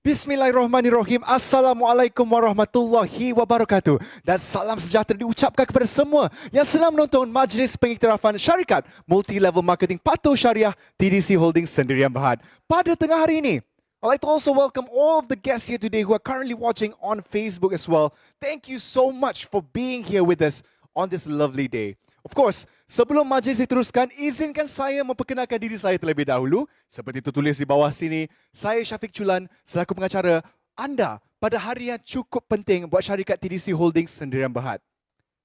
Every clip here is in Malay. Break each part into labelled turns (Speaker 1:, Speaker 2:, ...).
Speaker 1: Bismillahirrahmanirrahim. Assalamualaikum warahmatullahi wabarakatuh. Dan salam sejahtera diucapkan kepada semua yang sedang menonton Majlis Pengiktirafan Syarikat Multi-Level Marketing Patuh Syariah TDC Holdings Sendirian Berhad pada tengah hari ini. I'd like to also welcome all of the guests here today who are currently watching on Facebook as well. Thank you so much for being here with us on this lovely day. Of course, sebelum majlis diteruskan, izinkan saya memperkenalkan diri saya terlebih dahulu. Seperti tertulis di bawah sini, saya Syafiq Chulan selaku pengacara anda pada hari yang cukup penting buat syarikat TDC Holdings Sendirian Berhad.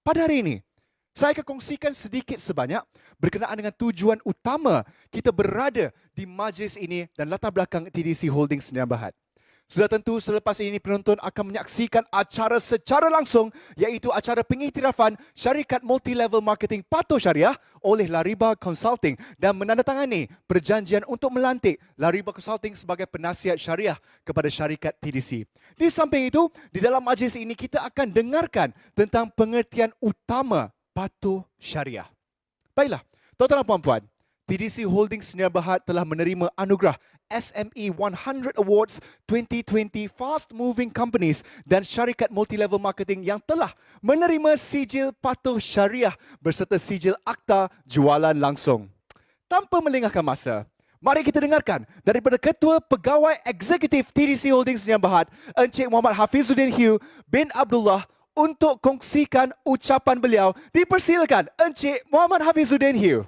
Speaker 1: Pada hari ini, saya akan kongsikan sedikit sebanyak berkenaan dengan tujuan utama kita berada di majlis ini dan latar belakang TDC Holdings Sendirian Berhad. Sudah tentu selepas ini penonton akan menyaksikan acara secara langsung iaitu acara pengiktirafan Syarikat Multi-Level Marketing Patuh Syariah oleh Lariba Consulting dan menandatangani perjanjian untuk melantik Lariba Consulting sebagai penasihat syariah kepada syarikat TDC. Di samping itu, di dalam majlis ini kita akan dengarkan tentang pengertian utama patuh syariah. Baiklah, tuan-tuan dan puan-puan, TDC Holdings Sendirian Berhad telah menerima anugerah SME 100 Awards 2020 Fast Moving Companies dan syarikat multi-level marketing yang telah menerima sijil patuh syariah berserta sijil akta jualan langsung. Tanpa melengahkan masa, mari kita dengarkan daripada Ketua Pegawai Eksekutif TDC Holdings Sendirian Berhad, Encik Muhammad Hafizuddin Hugh bin Abdullah untuk kongsikan ucapan beliau. Dipersilakan Encik Muhammad Hafizuddin Hugh.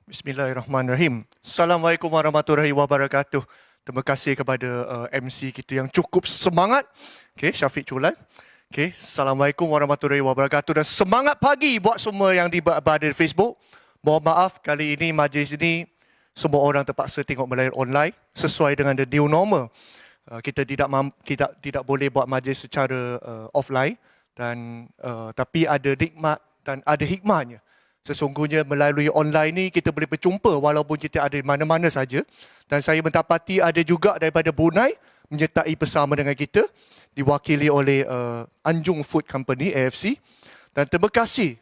Speaker 2: Bismillahirrahmanirrahim. Assalamualaikum warahmatullahi wabarakatuh. Terima kasih kepada MC kita yang cukup semangat. Syafiq Chulan. Assalamualaikum warahmatullahi wabarakatuh dan semangat pagi buat semua yang berada di Facebook. Mohon maaf kali ini majlis ini semua orang terpaksa tengok melalui online sesuai dengan the new normal. Kita tidak boleh buat majlis secara offline dan tapi ada nikmat dan ada hikmahnya. Sesungguhnya melalui online ni kita boleh berjumpa walaupun kita ada di mana-mana saja. Dan saya mendapati ada juga daripada Brunei menyertai bersama dengan kita diwakili oleh Anjung Food Company AFC. Dan terima kasih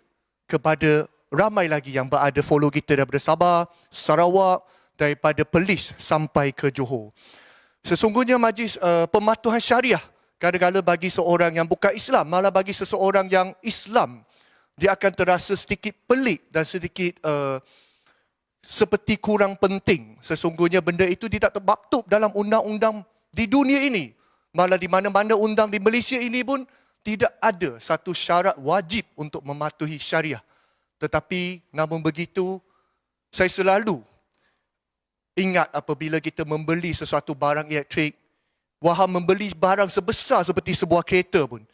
Speaker 2: kepada ramai lagi yang berada follow kita daripada Sabah, Sarawak, daripada Perlis sampai ke Johor. Sesungguhnya majlis pematuhan syariah kadang-kadang bagi seorang yang bukan Islam, malah bagi seseorang yang Islam, dia akan terasa sedikit pelik dan sedikit seperti kurang penting. Sesungguhnya benda itu tidak termaktub dalam undang-undang di dunia ini. Malah di mana-mana undang di Malaysia ini pun tidak ada satu syarat wajib untuk mematuhi syariah. Tetapi namun begitu, saya selalu ingat apabila kita membeli sesuatu barang elektrik, wahai membeli barang sebesar seperti sebuah kereta pun,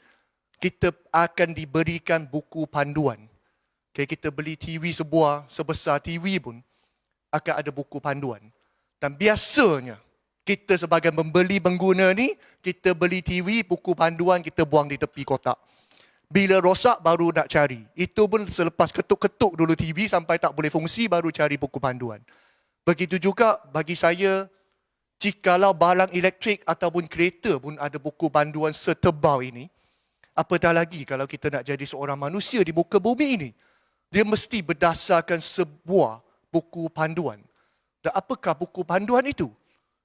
Speaker 2: kita akan diberikan buku panduan. Kita beli TV sebuah sebesar TV pun akan ada buku panduan. Dan biasanya kita sebagai membeli pengguna ni, kita beli TV, buku panduan kita buang di tepi kotak. Bila rosak baru nak cari. Itu pun selepas ketuk-ketuk dulu TV sampai tak boleh fungsi baru cari buku panduan. Begitu juga bagi saya, jikalau barang elektrik ataupun kereta pun ada buku panduan setebal ini, apatah lagi kalau kita nak jadi seorang manusia di muka bumi ini. Dia mesti berdasarkan sebuah buku panduan. Dan apakah buku panduan itu?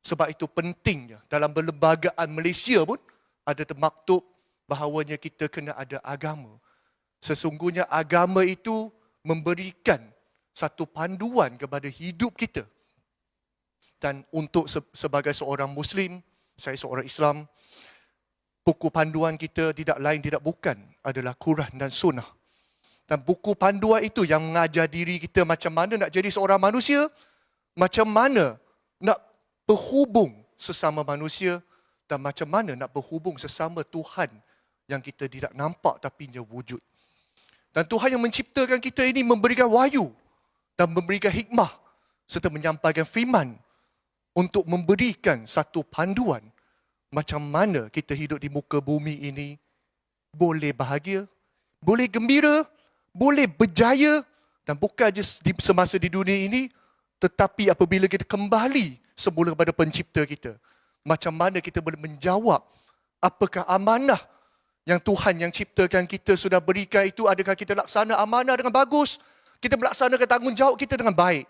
Speaker 2: Sebab itu pentingnya dalam perlembagaan Malaysia pun ada termaktub bahawanya kita kena ada agama. Sesungguhnya agama itu memberikan satu panduan kepada hidup kita. Dan untuk sebagai seorang Muslim, saya seorang Islam, buku panduan kita tidak lain tidak bukan adalah Quran dan Sunnah. Dan buku panduan itu yang mengajar diri kita macam mana nak jadi seorang manusia, macam mana nak berhubung sesama manusia dan macam mana nak berhubung sesama Tuhan yang kita tidak nampak tapi dia wujud. Dan Tuhan yang menciptakan kita ini memberikan wahyu dan memberikan hikmah serta menyampaikan firman untuk memberikan satu panduan macam mana kita hidup di muka bumi ini boleh bahagia, boleh gembira, boleh berjaya dan bukan saja semasa di dunia ini tetapi apabila kita kembali semula kepada pencipta kita. Macam mana kita boleh menjawab apakah amanah yang Tuhan yang ciptakan kita sudah berikan itu, adakah kita laksana amanah dengan bagus, kita melaksanakan tanggungjawab kita dengan baik.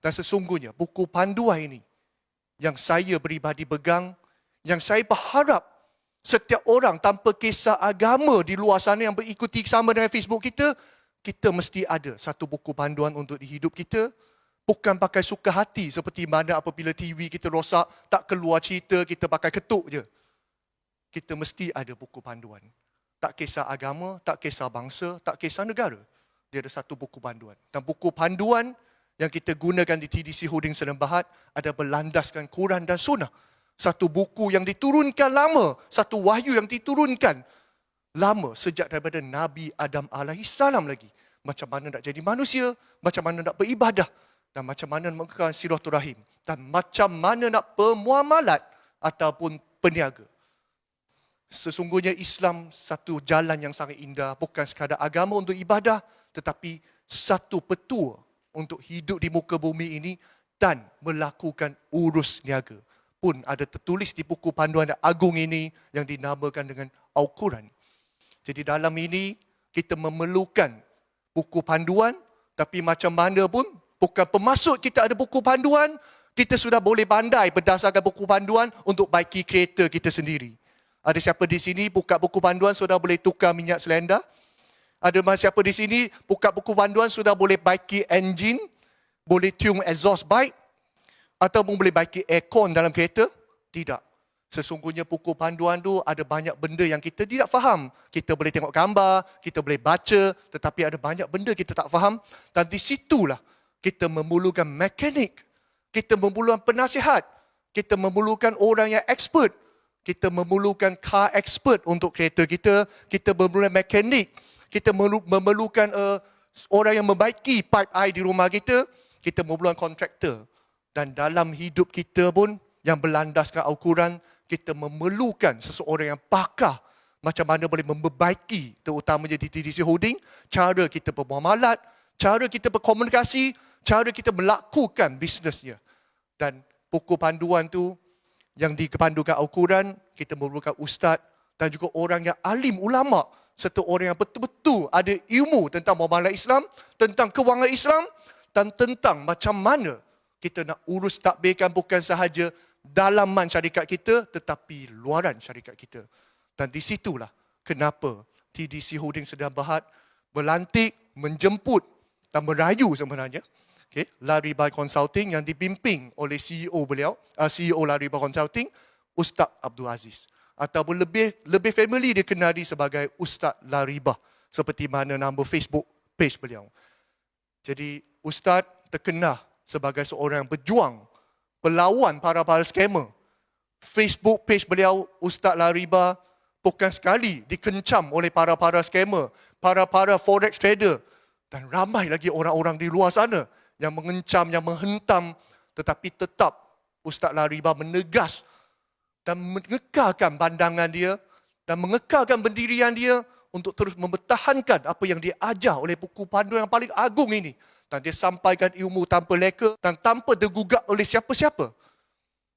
Speaker 2: Dan sesungguhnya buku panduan ini yang saya peribadi pegang, yang saya berharap setiap orang tanpa kisah agama di luar sana yang berikuti sama dengan Facebook kita, kita mesti ada satu buku panduan untuk di hidup kita. Bukan pakai suka hati seperti mana apabila TV kita rosak, tak keluar cerita, kita pakai ketuk je. Kita mesti ada buku panduan. Tak kisah agama, tak kisah bangsa, tak kisah negara. Dia ada satu buku panduan. Dan buku panduan yang kita gunakan di TDC Holding Seram Berhad ada berlandaskan Quran dan Sunnah. Satu buku yang diturunkan lama, satu wahyu yang diturunkan lama sejak daripada Nabi Adam alaihissalam lagi. Macam mana nak jadi manusia, macam mana nak beribadah, dan macam mana nak mengekalkan silaturahim, dan macam mana nak bermuamalat ataupun berniaga. Sesungguhnya Islam satu jalan yang sangat indah, bukan sekadar agama untuk ibadah, tetapi satu petua untuk hidup di muka bumi ini dan melakukan urus niaga. Pun ada tertulis di buku panduan yang agung ini yang dinamakan dengan Al-Quran. Jadi dalam ini kita memerlukan buku panduan, tapi macam mana pun bukan bermaksud kita ada buku panduan, kita sudah boleh pandai berdasarkan buku panduan untuk baiki kereta kita sendiri. Ada siapa di sini buka buku panduan sudah boleh tukar minyak selenda? Ada siapa di sini buka buku panduan sudah boleh baiki enjin, boleh tune exhaust bike, ataupun boleh baiki aircon dalam kereta? Tidak. Sesungguhnya buku panduan tu ada banyak benda yang kita tidak faham. Kita boleh tengok gambar, kita boleh baca, tetapi ada banyak benda kita tak faham. Dan di situlah kita memerlukan mekanik, kita memerlukan penasihat, kita memerlukan orang yang expert, kita memerlukan car expert untuk kereta kita memerlukan mekanik, kita memerlukan orang yang membaiki pipe air di rumah kita memerlukan kontraktor. Dan dalam hidup kita pun yang berlandaskan Al-Quran, kita memerlukan seseorang yang pakar macam mana boleh memperbaiki, terutamanya di TDC Holding, cara kita bermuamalat, cara kita berkomunikasi, cara kita melakukan bisnesnya. Dan buku panduan tu yang dipandukan Al-Quran, kita memerlukan ustaz dan juga orang yang alim ulama, serta orang yang betul-betul ada ilmu tentang muamalah Islam, tentang kewangan Islam, dan tentang macam mana kita nak urus takbirkan bukan sahaja dalaman syarikat kita, tetapi luaran syarikat kita. Dan di situlah kenapa TDC Holding Seram Berhad berlantik, menjemput dan merayu sebenarnya Lariba Consulting yang dipimpin oleh CEO beliau, CEO Lariba Consulting, Ustaz Abdul Aziz. Ataupun lebih family dikenali sebagai Ustaz Lariba, seperti mana nama Facebook page beliau. Jadi Ustaz terkenal sebagai seorang yang berjuang, pelawan para scammer. Facebook page beliau, Ustaz Lariba, bukan sekali dikencam oleh para scammer, para forex trader, dan ramai lagi orang-orang di luar sana yang mengencam, yang menghentam, tetapi tetap Ustaz Lariba menegas dan mengekalkan pandangan dia dan mengekalkan pendirian dia untuk terus mempertahankan apa yang dia ajar oleh buku panduan yang paling agung ini. Dan dia sampaikan ilmu tanpa leka dan tanpa tergugak oleh siapa-siapa.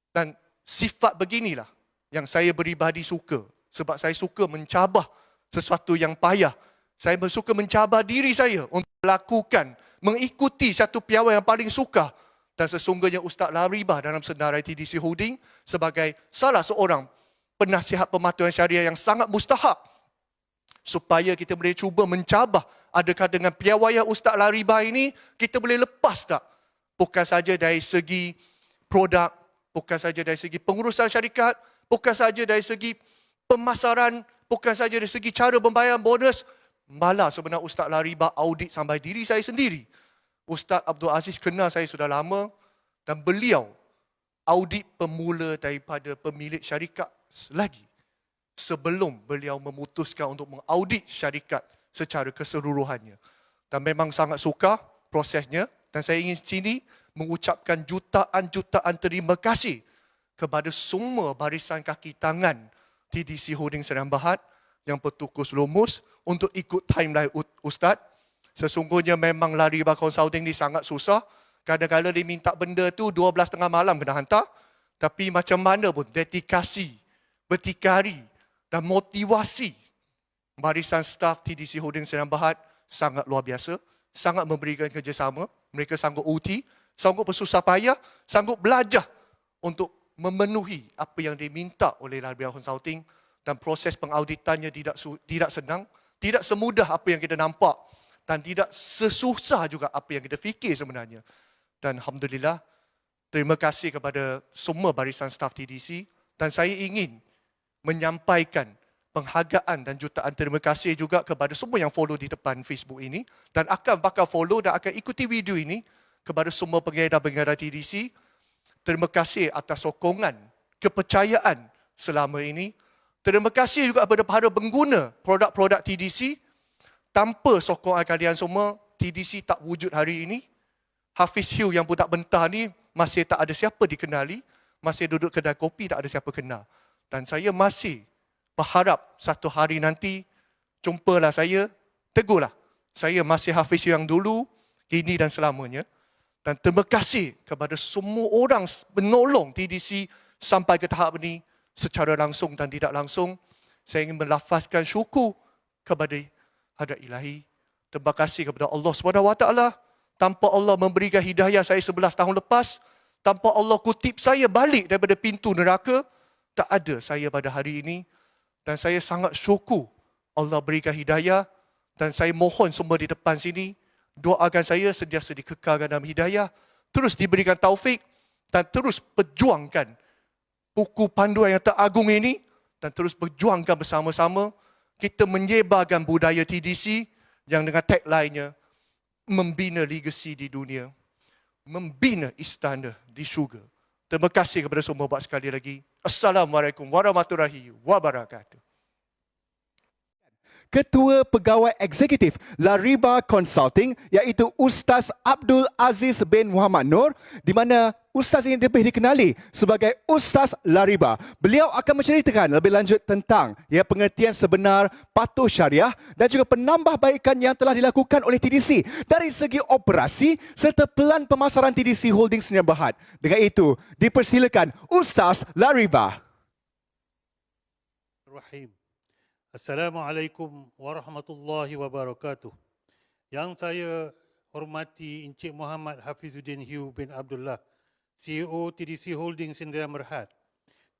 Speaker 2: Dan sifat beginilah yang saya peribadi suka. Sebab saya suka mencabar sesuatu yang payah. Saya suka mencabar diri saya untuk melakukan, mengikuti satu piawai yang paling sukar. Dan sesungguhnya Ustaz Lariba dalam senarai TDC Holding sebagai salah seorang penasihat pematuhan syariah yang sangat mustahak. Supaya kita boleh cuba mencabar, adakah dengan piawaian Ustaz Lariba ini kita boleh lepas tak? Bukan saja dari segi produk, bukan saja dari segi pengurusan syarikat, bukan saja dari segi pemasaran, bukan saja dari segi cara pembayaran bonus, malah sebenarnya Ustaz Lariba audit sampai diri saya sendiri. Ustaz Abdul Aziz kenal saya sudah lama dan beliau audit pemula daripada pemilik syarikat lagi sebelum beliau memutuskan untuk mengaudit syarikat secara keseluruhannya. Dan memang sangat sukar prosesnya dan saya ingin sini mengucapkan jutaan terima kasih kepada semua barisan kaki tangan TDC Holding Seram Berhad yang bertukus lumus untuk ikut timeline Ustaz. Sesungguhnya memang Lariba Consulting ni sangat susah. Kadang-kadang dia minta benda tu 12:30 malam kena hantar. Tapi macam mana pun dedikasi, berdikari dan motivasi barisan staf TDC Holding Seram Berhad sangat luar biasa. Sangat memberikan kerjasama. Mereka sanggup OT sanggup bersusah payah, sanggup belajar untuk memenuhi apa yang diminta oleh Laribah Consulting, dan proses pengauditannya tidak senang, tidak semudah apa yang kita nampak dan tidak sesusah juga apa yang kita fikir sebenarnya. Dan Alhamdulillah, terima kasih kepada semua barisan staf TDC, dan saya ingin menyampaikan penghargaan dan jutaan terima kasih juga kepada semua yang follow di depan Facebook ini dan akan bakal follow dan akan ikuti video ini, kepada semua pengedar-pengedar TDC. Terima kasih atas sokongan, kepercayaan selama ini. Terima kasih juga kepada para pengguna produk-produk TDC. Tanpa sokongan kalian semua, TDC tak wujud hari ini. Hafiz Hugh yang budak bentar ni masih tak ada siapa dikenali, masih duduk kedai kopi tak ada siapa kenal. Dan saya masih berharap satu hari nanti jumpalah saya, tegurlah. Saya masih Hafiz Hugh yang dulu, kini dan selamanya. Dan terima kasih kepada semua orang menolong TDC sampai ke tahap ini secara langsung dan tidak langsung. Saya ingin melafazkan syukur kepada hadrat ilahi. Terima kasih kepada Allah SWT. Tanpa Allah memberikan hidayah saya 11 tahun lepas, tanpa Allah kutip saya balik daripada pintu neraka, tak ada saya pada hari ini. Dan saya sangat syukur Allah berikan hidayah, dan saya mohon semua di depan sini, doakan saya sentiasa dikekalkan dalam hidayah, terus diberikan taufik, dan terus perjuangkan buku panduan yang teragung ini, dan terus berjuangkan bersama-sama kita menyebarkan budaya TDC yang dengan tagline-nya membina legasi di dunia, membina istana di syurga. Terima kasih kepada semua buat sekali lagi. Assalamualaikum warahmatullahi wabarakatuh.
Speaker 1: Ketua Pegawai Eksekutif Laribah Consulting iaitu Ustaz Abdul Aziz bin Muhammad Nur, di mana Ustaz ini lebih dikenali sebagai Ustaz Laribah. Beliau akan menceritakan lebih lanjut tentang pengertian sebenar patuh syariah dan juga penambahbaikan yang telah dilakukan oleh TDC dari segi operasi serta pelan pemasaran TDC Holding Sdn Bhd. Dengan itu, dipersilakan Ustaz Laribah.
Speaker 3: Rahim. Assalamualaikum warahmatullahi wabarakatuh. Yang saya hormati Encik Muhammad Hafizuddin Hugh bin Abdullah, CEO TDC Holding Sdn Bhd.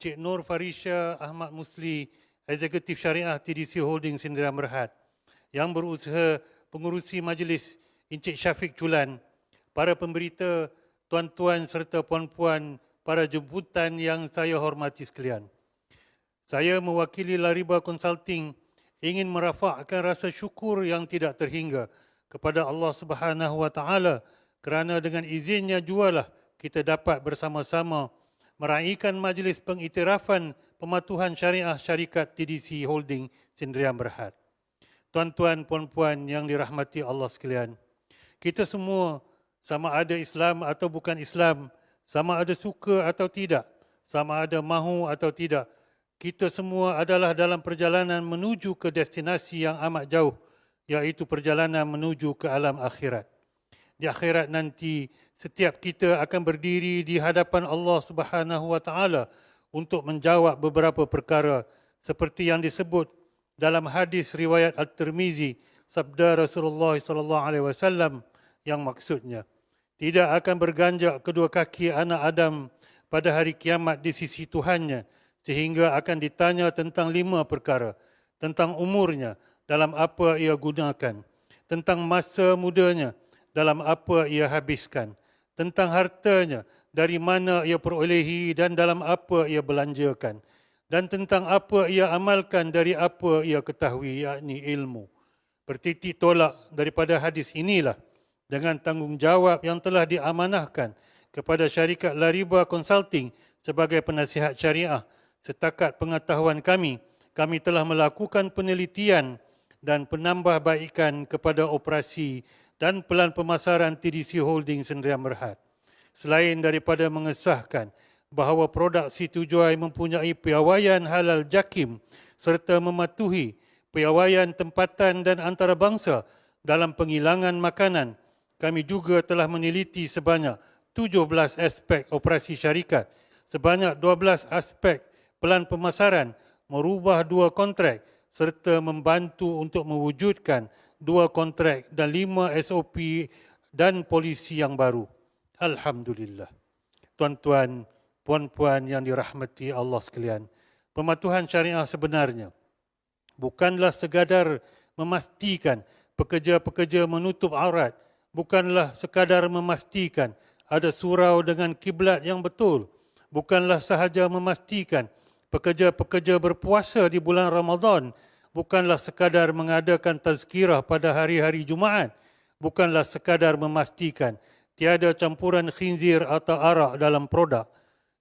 Speaker 3: Cik Nur Farisha Ahmad Musli, Eksekutif Syariah TDC Holding Sdn Bhd. Yang berusaha pengurusi majlis Encik Syafiq Culan, para pemberita, tuan-tuan serta puan-puan, para jemputan yang saya hormati sekalian. Saya mewakili Laribah Consulting ingin merafakkan rasa syukur yang tidak terhingga kepada Allah Subhanahu Wa Taala kerana dengan izinnya jualah kita dapat bersama-sama meraihkan majlis pengiktirafan pematuhan syariah syarikat TDC Holding Sdn Bhd. Tuan-tuan, puan-puan yang dirahmati Allah sekalian, kita semua sama ada Islam atau bukan Islam, sama ada suka atau tidak, sama ada mahu atau tidak, kita semua adalah dalam perjalanan menuju ke destinasi yang amat jauh, iaitu perjalanan menuju ke alam akhirat. Di akhirat nanti, setiap kita akan berdiri di hadapan Allah Subhanahu Wa Taala untuk menjawab beberapa perkara seperti yang disebut dalam hadis riwayat At-Tirmizi, sabda Rasulullah sallallahu alaihi wasallam yang maksudnya, tidak akan berganjak kedua kaki anak Adam pada hari kiamat di sisi Tuhannya, sehingga akan ditanya tentang 5 perkara, tentang umurnya, dalam apa ia gunakan, tentang masa mudanya, dalam apa ia habiskan, tentang hartanya, dari mana ia perolehi dan dalam apa ia belanjakan, dan tentang apa ia amalkan dari apa ia ketahui, yakni ilmu. Bertitik tolak daripada hadis inilah, dengan tanggungjawab yang telah diamanahkan kepada syarikat Laribah Consulting sebagai penasihat syariah, setakat pengetahuan kami telah melakukan penelitian dan penambahbaikan kepada operasi dan pelan pemasaran TDC Holding Sdn Bhd. Selain daripada mengesahkan bahawa produk Situ Joy mempunyai piawaian halal JAKIM serta mematuhi piawaian tempatan dan antarabangsa dalam penghilangan makanan, kami juga telah meneliti sebanyak 17 aspek operasi syarikat, sebanyak 12 aspek pelan pemasaran, merubah 2 kontrak serta membantu untuk mewujudkan 2 kontrak dan 5 SOP dan polisi yang baru. Alhamdulillah. Tuan-tuan, puan-puan yang dirahmati Allah sekalian, pematuhan syariah sebenarnya bukanlah sekadar memastikan pekerja-pekerja menutup aurat, bukanlah sekadar memastikan ada surau dengan kiblat yang betul, bukanlah sahaja memastikan pekerja-pekerja berpuasa di bulan Ramadan, bukanlah sekadar mengadakan tazkirah pada hari-hari Jumaat, bukanlah sekadar memastikan tiada campuran khinzir atau arak dalam produk.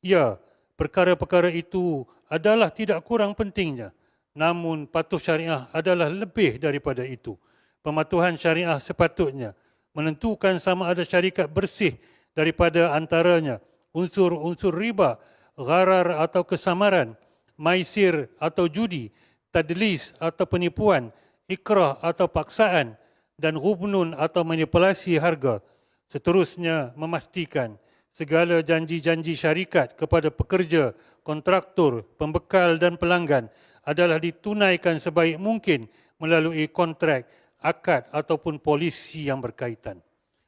Speaker 3: Ya, perkara-perkara itu adalah tidak kurang pentingnya. Namun patuh syariah adalah lebih daripada itu. Pematuhan syariah sepatutnya menentukan sama ada syarikat bersih daripada antaranya unsur-unsur riba, gharar atau kesamaran, maisir atau judi, tadlis atau penipuan, ikrah atau paksaan, dan ghubnun atau manipulasi harga. Seterusnya memastikan segala janji-janji syarikat kepada pekerja, kontraktor, pembekal dan pelanggan adalah ditunaikan sebaik mungkin melalui kontrak, akad ataupun polisi yang berkaitan.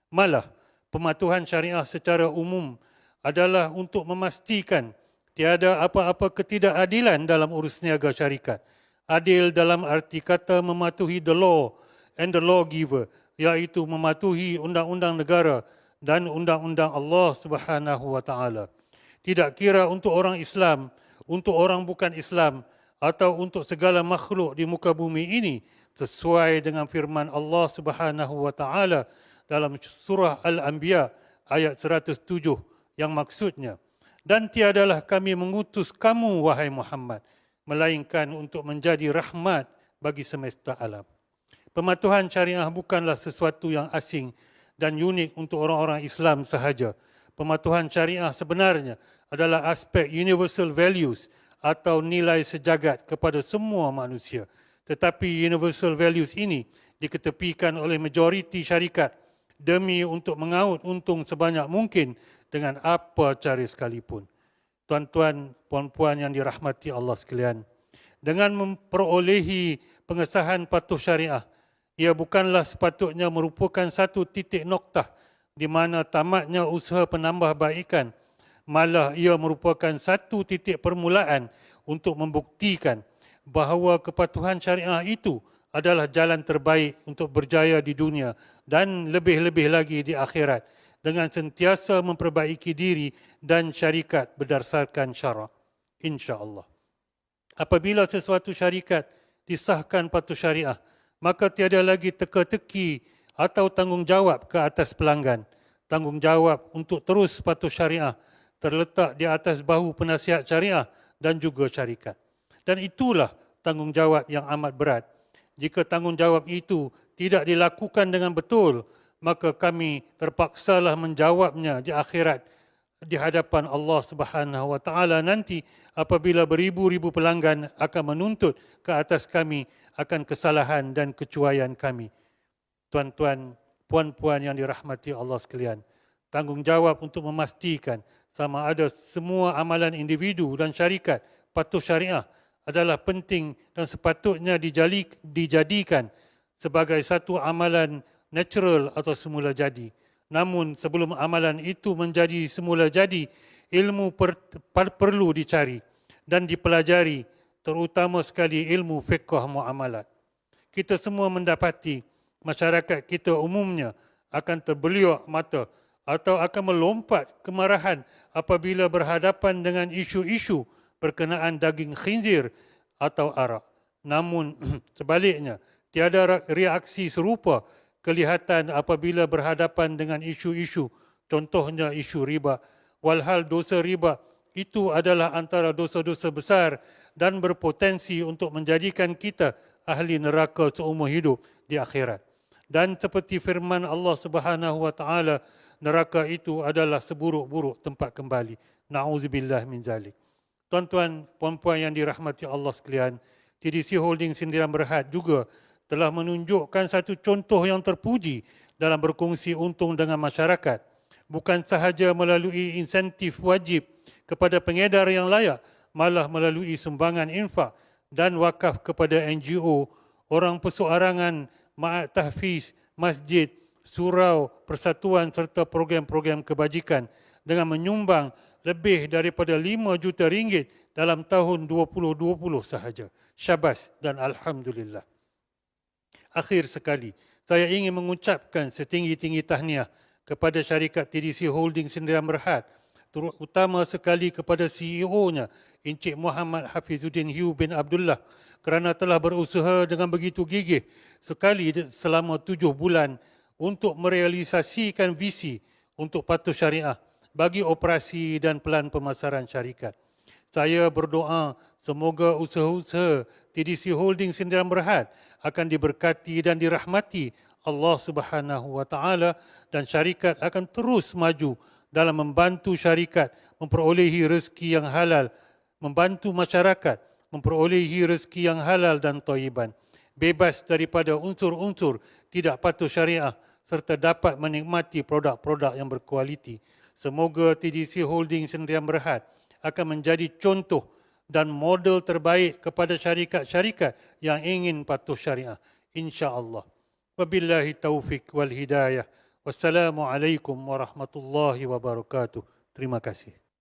Speaker 3: Malah, pematuhan syariah secara umum adalah untuk memastikan tiada apa-apa ketidakadilan dalam urus niaga syarikat. Adil dalam arti kata mematuhi the law and the lawgiver, iaitu mematuhi undang-undang negara dan undang-undang Allah Subhanahu wa taala. Tidak kira untuk orang Islam, untuk orang bukan Islam, atau untuk segala makhluk di muka bumi ini, sesuai dengan firman Allah Subhanahu wa taala dalam surah Al-Anbiya ayat 107 yang maksudnya, dan tiadalah kami mengutus kamu wahai Muhammad melainkan untuk menjadi rahmat bagi semesta alam. Pematuhan syariah bukanlah sesuatu yang asing dan unik untuk orang-orang Islam sahaja. Pematuhan syariah sebenarnya adalah aspek universal values atau nilai sejagat kepada semua manusia. Tetapi universal values ini diketepikan oleh majoriti syarikat demi untuk mengaut untung sebanyak mungkin dengan apa cara sekalipun. Tuan-tuan, puan-puan yang dirahmati Allah sekalian, dengan memperolehi pengesahan patuh syariah, ia bukanlah sepatutnya merupakan satu titik noktah di mana tamatnya usaha penambahbaikan, malah ia merupakan satu titik permulaan untuk membuktikan bahawa kepatuhan syariah itu adalah jalan terbaik untuk berjaya di dunia dan lebih-lebih lagi di akhirat dengan sentiasa memperbaiki diri dan syarikat berdasarkan syarak. InsyaAllah. Apabila sesuatu syarikat disahkan patuh syariah, maka tiada lagi teka-teki atau tanggungjawab ke atas pelanggan. Tanggungjawab untuk terus patuh syariah terletak di atas bahu penasihat syariah dan juga syarikat. Dan itulah tanggungjawab yang amat berat. Jika tanggungjawab itu tidak dilakukan dengan betul, maka kami terpaksalah menjawabnya di akhirat di hadapan Allah Subhanahu wa taala nanti apabila beribu-ribu pelanggan akan menuntut ke atas kami akan kesalahan dan kecuaian kami. Tuan-tuan, puan-puan yang dirahmati Allah sekalian, tanggungjawab untuk memastikan sama ada semua amalan individu dan syarikat patuh syariah adalah penting dan sepatutnya dijadikan sebagai satu amalan natural atau semula jadi. Namun sebelum amalan itu menjadi semula jadi, ilmu perlu dicari dan dipelajari, terutama sekali ilmu fiqh muamalat. Kita semua mendapati masyarakat kita umumnya akan terbeliak mata atau akan melompat kemarahan apabila berhadapan dengan isu-isu berkenaan daging khinzir atau arak. Namun sebaliknya, tiada reaksi serupa kelihatan apabila berhadapan dengan isu-isu, contohnya isu riba. Walhal dosa riba itu adalah antara dosa-dosa besar dan berpotensi untuk menjadikan kita ahli neraka seumur hidup di akhirat. Dan seperti firman Allah Subhanahu wa taala, neraka itu adalah seburuk-buruk tempat kembali. Na'udzubillah min zalik. Tuan-tuan, puan-puan yang dirahmati Allah sekalian, TDC Holding Sdn Berhad juga telah menunjukkan satu contoh yang terpuji dalam berkongsi untung dengan masyarakat. Bukan sahaja melalui insentif wajib kepada pengedar yang layak, malah melalui sumbangan infak dan wakaf kepada NGO, orang perseorangan, ma'at tahfiz, masjid, surau persatuan serta program-program kebajikan dengan menyumbang lebih daripada 5 juta ringgit dalam tahun 2020 sahaja. Syabas dan Alhamdulillah. Akhir sekali, saya ingin mengucapkan setinggi-tinggi tahniah kepada syarikat TDC Holding Sdn Bhd, terutama sekali kepada CEO-nya, Encik Muhammad Hafizuddin Hugh bin Abdullah, kerana telah berusaha dengan begitu gigih sekali selama 7 bulan untuk merealisasikan visi untuk patuh syariah bagi operasi dan pelan pemasaran syarikat. Saya berdoa semoga usaha-usaha TDC Holding Sdn Bhd akan diberkati dan dirahmati Allah Subhanahu wa taala dan syarikat akan terus maju dalam membantu syarikat memperolehi rezeki yang halal, membantu masyarakat memperolehi rezeki yang halal dan thayyiban, bebas daripada unsur-unsur tidak patuh syariah serta dapat menikmati produk-produk yang berkualiti. Semoga TDC Holding Sdn Bhd akan menjadi contoh dan model terbaik kepada syarikat-syarikat yang ingin patuh syariah, insya-Allah. Wabillahi taufik wal hidayah. Wassalamualaikum warahmatullahi wabarakatuh. Terima kasih.